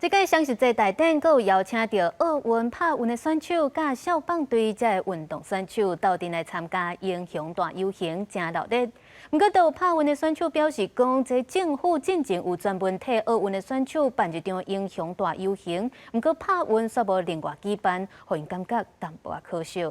这个双十节大典，阁有邀请到奥运拍运的选手，甲少棒队这运动选手到阵来参加英雄大游行，真热烈。不过，有拍运的选手表示讲，这政府进前有专门替奥运的选手办一场英雄大游行，不过拍运却无另外举办，让因感觉淡薄可惜。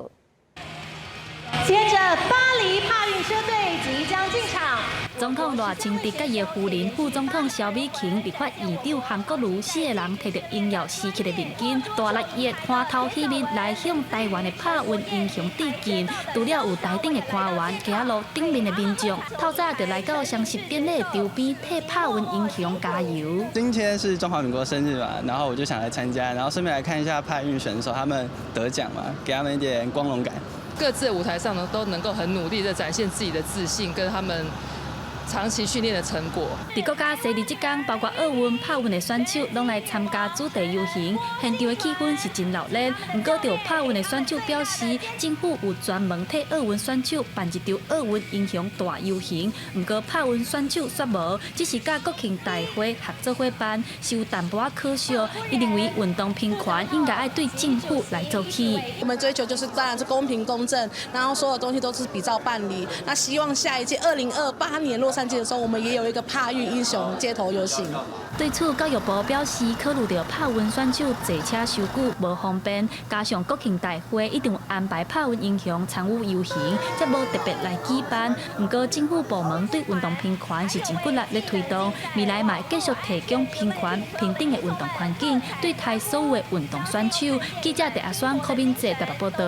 接着，巴黎帕运车队即将进场。总统赖清德甲伊的夫人副总统萧美琴、立法院长韩国瑜4个人摕着荣耀时刻的面巾，大热热花头喜面来向台湾的拍运英雄致敬。除了有台顶的官员，行路顶面的民众，透早就来到双十典礼周边替拍运英雄加油。今天是中华民国生日嘛，然后我就想来参加，然后顺便来看一下拍运选手他们得奖嘛，给他们一点光荣感。各自的舞台上呢，都能够很努力的展现自己的自信，跟他们长期训练的成果。伫国家生日这天，包括奥运、拍运的选手拢来参加主题游行，现场的气氛是真热烈。不过，就拍运的选手表示，政府有专门替奥运选手办一场奥运英雄大游行。不过，拍运选手却无，只是甲国庆大会合作伙伴，是有淡薄可惜。伊认为运动平权应该爱对政府来做起。我们追求就是当然是公平公正，然后所有东西都是比照办理。那希望下一届2028年洛杉矶的时候，我们也有一个帕运英雄街头游行。对此，教育部表示，考虑到拍运选手坐车收据无方便，加上国庆大会一定有安排拍运英雄参与游行，则无特别来举办。不过，政府部门对运动平权是真骨力在推动，未来嘛继续提供平权平等的运动环境，对待所有的运动选手。记者陈阿双、柯敏哲台北报道。